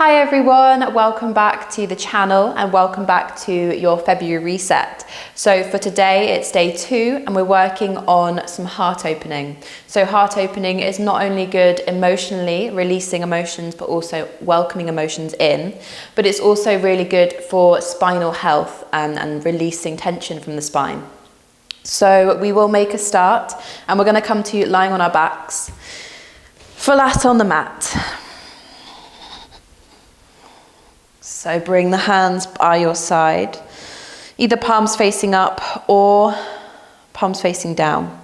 Hi everyone, welcome back to the channel and welcome back to your February reset. So for today it's day 2 and we're working on some heart opening. So heart opening is not only good emotionally, releasing emotions, but also welcoming emotions in, but it's also really good for spinal health and releasing tension from the spine. So we will make a start and we're going to come to lying on our backs, flat on the mat. So bring the hands by your side, either palms facing up or palms facing down.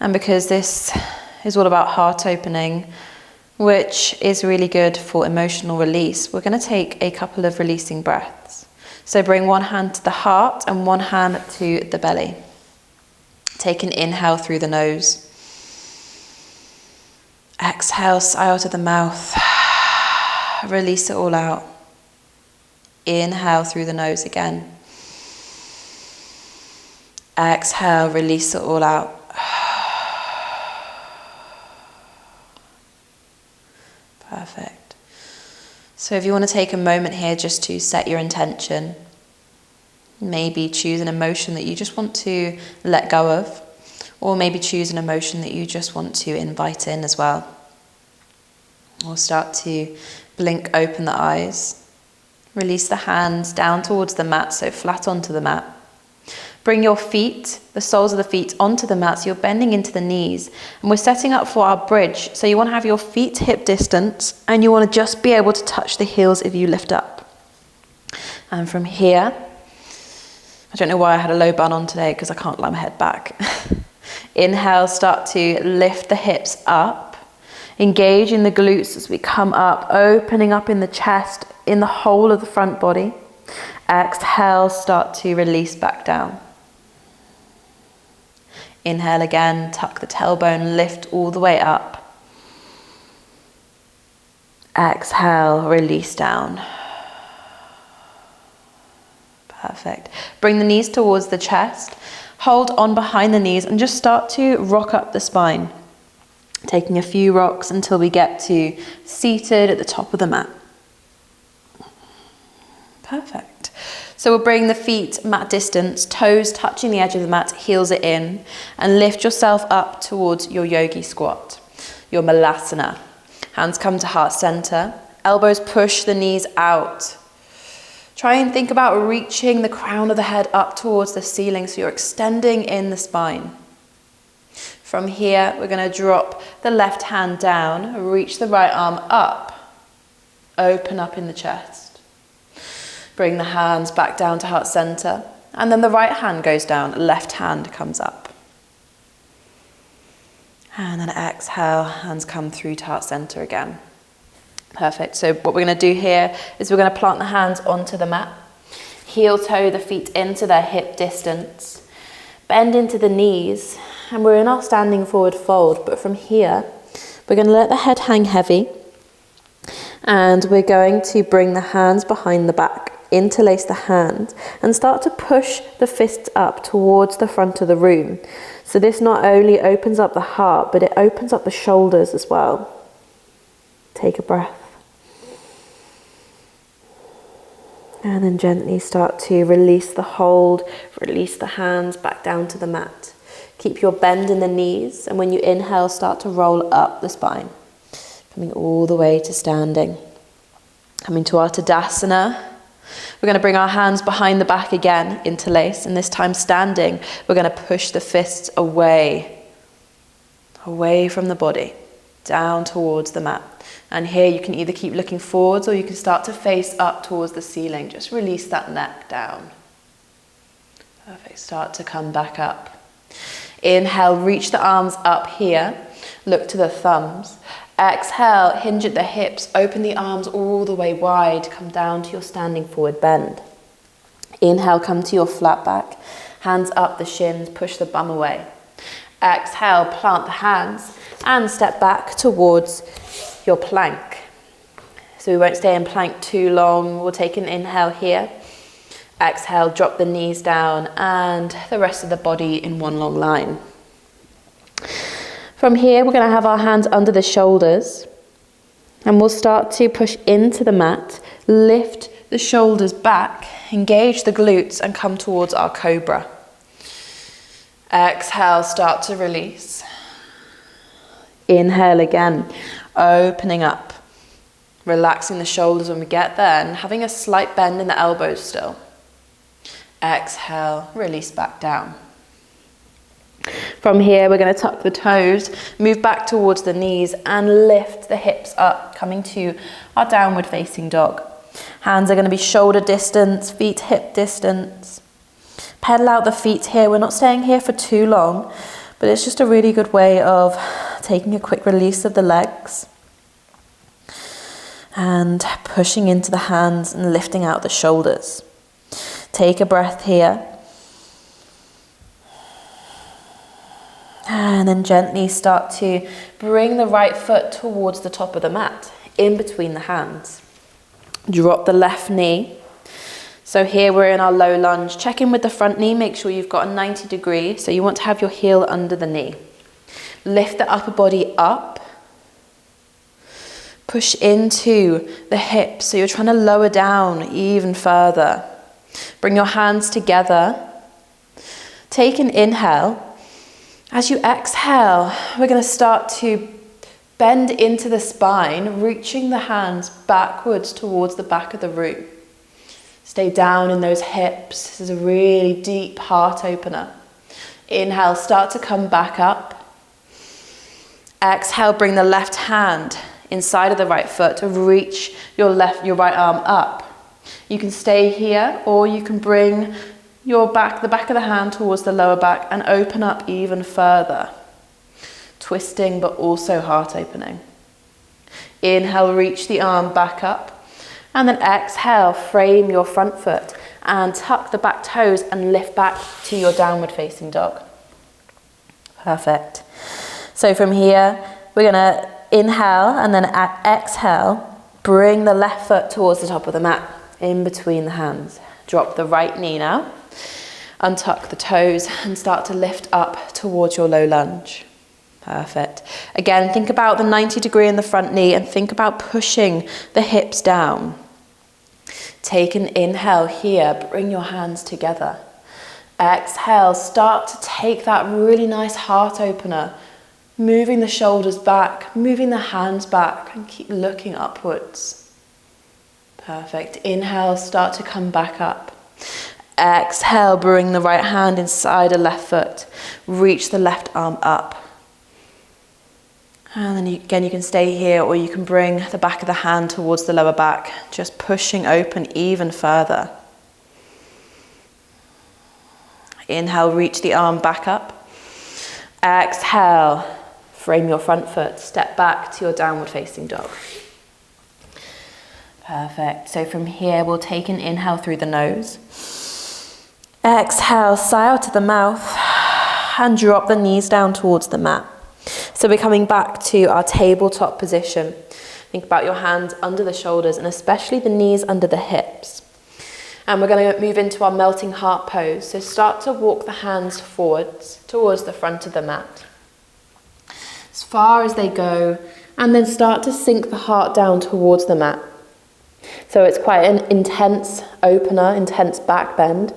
And because this is all about heart opening, which is really good for emotional release, we're going to take a couple of releasing breaths. So bring one hand to the heart and one hand to the belly. Take an inhale through the nose. Exhale, sigh out of the mouth. Release it all out. Inhale through the nose again. Exhale, release it all out. Perfect. So if you want to take a moment here just to set your intention, maybe choose an emotion that you just want to let go of, or maybe choose an emotion that you just want to invite in as well. We'll start to blink open the eyes. Release the hands down towards the mat, so flat onto the mat. Bring your feet, the soles of the feet, onto the mat, so you're bending into the knees. And we're setting up for our bridge, so you want to have your feet hip distance, and you want to just be able to touch the heels if you lift up. And from here, I don't know why I had a low bun on today, because I can't lie my head back. Inhale, start to lift the hips up. Engage in the glutes as we come up, opening up in the chest, in the whole of the front body. Exhale, start to release back down. Inhale again, tuck the tailbone, lift all the way up. Exhale, release down. Perfect. Bring the knees towards the chest. Hold on behind the knees and just start to rock up the spine. Taking a few rocks until we get to seated at the top of the mat. Perfect. So we'll bring the feet mat distance, toes touching the edge of the mat, heels it in, and lift yourself up towards your yogi squat, your malasana. Hands come to heart center, elbows push the knees out. Try and think about reaching the crown of the head up towards the ceiling so you're extending in the spine. From here, we're going to drop the left hand down, reach the right arm up, open up in the chest. Bring the hands back down to heart center, and then the right hand goes down, left hand comes up. And then exhale, hands come through to heart center again. Perfect. So what we're going to do here is we're going to plant the hands onto the mat, heel toe the feet into their hip distance, bend into the knees, and we're in our standing forward fold, but from here, we're going to let the head hang heavy, and we're going to bring the hands behind the back, interlace the hands, and start to push the fists up towards the front of the room. So this not only opens up the heart, but it opens up the shoulders as well. Take a breath. And then gently start to release the hold, release the hands back down to the mat. Keep your bend in the knees, and when you inhale, start to roll up the spine, coming all the way to standing. Coming to our Tadasana, we're going to bring our hands behind the back again, interlace, and this time standing, we're going to push the fists away from the body, down towards the mat. And here you can either keep looking forwards or you can start to face up towards the ceiling. Just release that neck down. Perfect. Start to come back up. Inhale, reach the arms up here. Look to the thumbs. Exhale, hinge at the hips. Open the arms all the way wide. Come down to your standing forward bend. Inhale, come to your flat back. Hands up the shins, push the bum away. Exhale, plant the hands and step back towards your plank. So we won't stay in plank too long. We'll take an inhale here. Exhale, drop the knees down and the rest of the body in one long line. From here, we're going to have our hands under the shoulders. And we'll start to push into the mat, lift the shoulders back, engage the glutes and come towards our cobra. Exhale, start to release. Inhale again, opening up, relaxing the shoulders when we get there and having a slight bend in the elbows still. Exhale, release back down. From here, we're going to tuck the toes, move back towards the knees and lift the hips up, coming to our downward facing dog. Hands are going to be shoulder distance, feet hip distance. Pedal out the feet here. We're not staying here for too long, but it's just a really good way of taking a quick release of the legs and pushing into the hands and lifting out the shoulders. Take a breath here. And then gently start to bring the right foot towards the top of the mat, in between the hands. Drop the left knee. So here we're in our low lunge. Check in with the front knee, make sure you've got a 90 degree. So you want to have your heel under the knee. Lift the upper body up. Push into the hips, so you're trying to lower down even further. Bring your hands together. Take an inhale. As you exhale, we're going to start to bend into the spine, reaching the hands backwards towards the back of the room. Stay down in those hips. This is a really deep heart opener. Inhale, start to come back up. Exhale, bring the left hand inside of the right foot to reach your right arm up. You can stay here, or you can bring the back of the hand towards the lower back and open up even further. Twisting, but also heart opening. Inhale, reach the arm back up. And then exhale, frame your front foot and tuck the back toes and lift back to your downward facing dog. Perfect. So from here, we're gonna inhale and then exhale, bring the left foot towards the top of the mat, in between the hands. Drop the right knee now. Untuck the toes and start to lift up towards your low lunge. Perfect. Again, think about the 90 degree in the front knee and think about pushing the hips down. Take an inhale here, bring your hands together. Exhale, start to take that really nice heart opener, moving the shoulders back, moving the hands back and keep looking upwards. Perfect. Inhale, start to come back up. Exhale, bring the right hand inside the left foot. Reach the left arm up. And then again, you can stay here, or you can bring the back of the hand towards the lower back, just pushing open even further. Inhale, reach the arm back up. Exhale, frame your front foot, step back to your downward facing dog. Perfect. So from here, we'll take an inhale through the nose. Exhale, sigh out to the mouth and drop the knees down towards the mat. So we're coming back to our tabletop position. Think about your hands under the shoulders and especially the knees under the hips. And we're going to move into our melting heart pose. So start to walk the hands forwards towards the front of the mat, as far as they go, and then start to sink the heart down towards the mat. So it's quite an intense opener, intense back bend.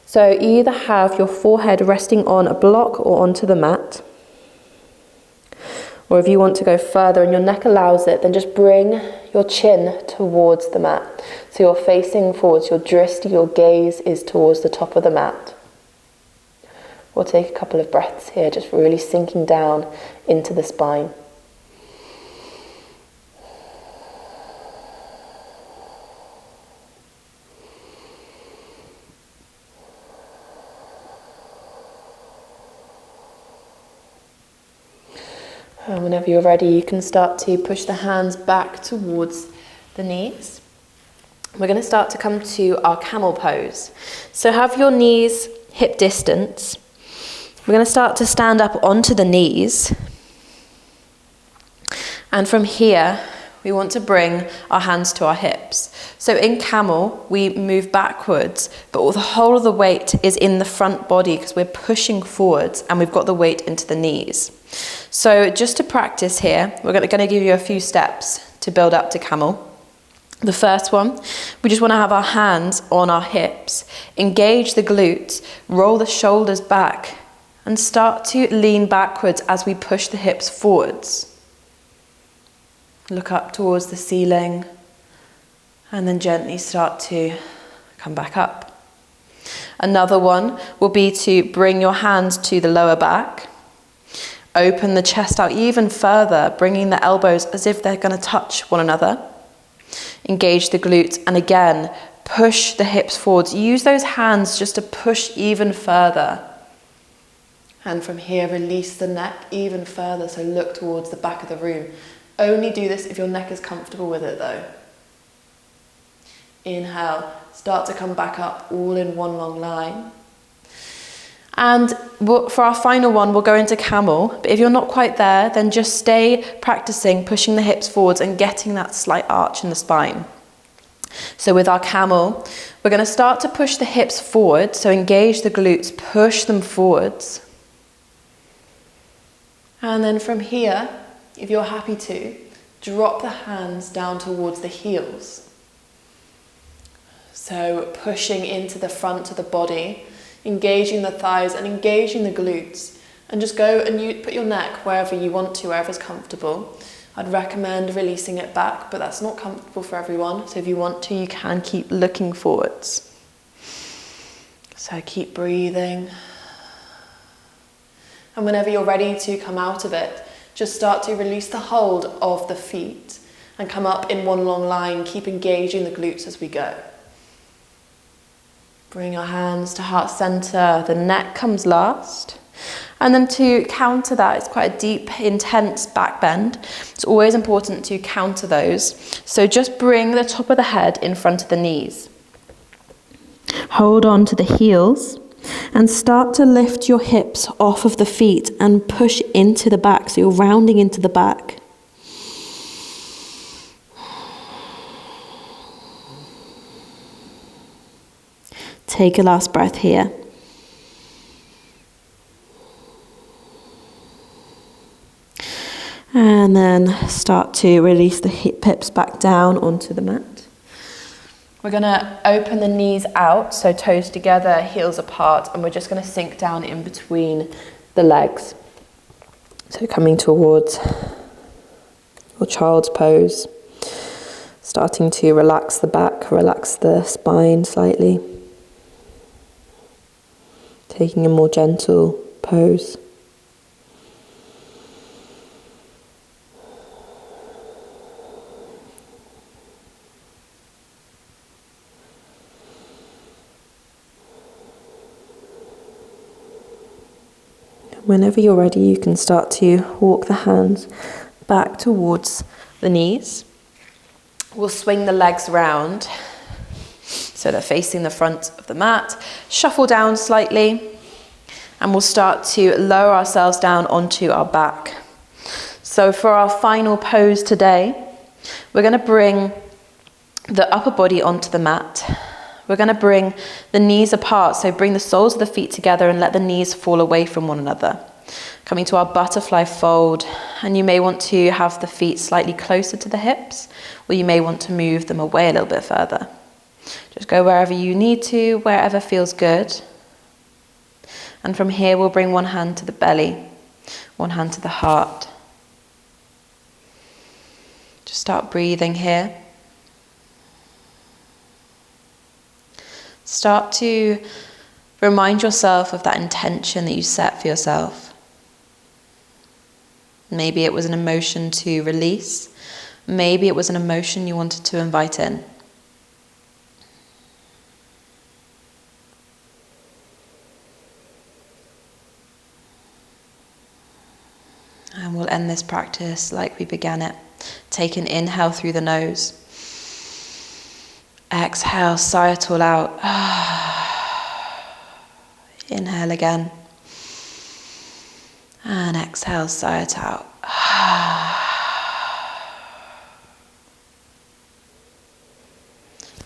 So either have your forehead resting on a block or onto the mat. Or if you want to go further and your neck allows it, then just bring your chin towards the mat. So you're facing forwards, your drishti, your gaze is towards the top of the mat. We'll take a couple of breaths here, just really sinking down into the spine. And whenever you're ready, you can start to push the hands back towards the knees. We're going to start to come to our camel pose. So have your knees hip distance. We're going to start to stand up onto the knees. And from here, we want to bring our hands to our hips. So in camel, we move backwards, but the whole of the weight is in the front body because we're pushing forwards and we've got the weight into the knees. So just to practice here, we're going to give you a few steps to build up to camel. The first one, we just want to have our hands on our hips, engage the glutes, roll the shoulders back, and start to lean backwards as we push the hips forwards. Look up towards the ceiling, and then gently start to come back up. Another one will be to bring your hands to the lower back. Open the chest out even further, bringing the elbows as if they're going to touch one another. Engage the glutes, and again, push the hips forwards. Use those hands just to push even further. And from here, release the neck even further, so look towards the back of the room. Only do this if your neck is comfortable with it though. Inhale, start to come back up all in one long line. And for our final one, we'll go into camel. But if you're not quite there, then just stay practicing pushing the hips forwards and getting that slight arch in the spine. So with our camel, we're going to start to push the hips forward. So engage the glutes, push them forwards. And then from here, if you're happy to, drop the hands down towards the heels. So pushing into the front of the body, engaging the thighs and engaging the glutes, and just go and you put your neck wherever you want to, wherever's comfortable. I'd recommend releasing it back, but that's not comfortable for everyone. So if you want to, you can keep looking forwards. So keep breathing. And whenever you're ready to come out of it, just start to release the hold of the feet and come up in one long line. Keep engaging the glutes as we go. Bring your hands to heart center. The neck comes last. And then to counter that, it's quite a deep, intense back bend. It's always important to counter those. So just bring the top of the head in front of the knees. Hold on to the heels and start to lift your hips off of the feet and push into the back. So you're rounding into the back. Take a last breath here. And then start to release the hips back down onto the mat. We're going to open the knees out, so toes together, heels apart, and we're just going to sink down in between the legs. So coming towards your child's pose. Starting to relax the back, relax the spine slightly. Taking a more gentle pose. Whenever you're ready, you can start to walk the hands back towards the knees. We'll swing the legs round so they're facing the front of the mat. Shuffle down slightly, and we'll start to lower ourselves down onto our back. So for our final pose today, we're going to bring the upper body onto the mat. We're going to bring the knees apart, so bring the soles of the feet together and let the knees fall away from one another. Coming to our butterfly fold, and you may want to have the feet slightly closer to the hips, or you may want to move them away a little bit further. Just go wherever you need to, wherever feels good. And from here, we'll bring one hand to the belly, one hand to the heart. Just start breathing here. Start to remind yourself of that intention that you set for yourself. Maybe it was an emotion to release. Maybe it was an emotion you wanted to invite in. And we'll end this practice like we began it. Take an inhale through the nose. Exhale, sigh it all out. Inhale again. And exhale, sigh it out.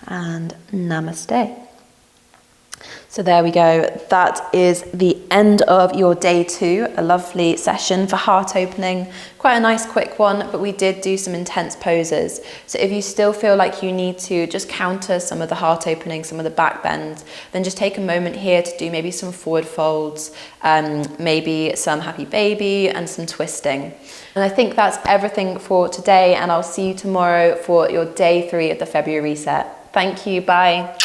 And namaste. So there we go. That is the end of your day 2. A lovely session for heart opening. Quite a nice quick one, but we did do some intense poses. So if you still feel like you need to just counter some of the heart opening, some of the back bends, then just take a moment here to do maybe some forward folds, maybe some happy baby and some twisting. And I think that's everything for today, and I'll see you tomorrow for your day 3 of the February reset. Thank you. Bye.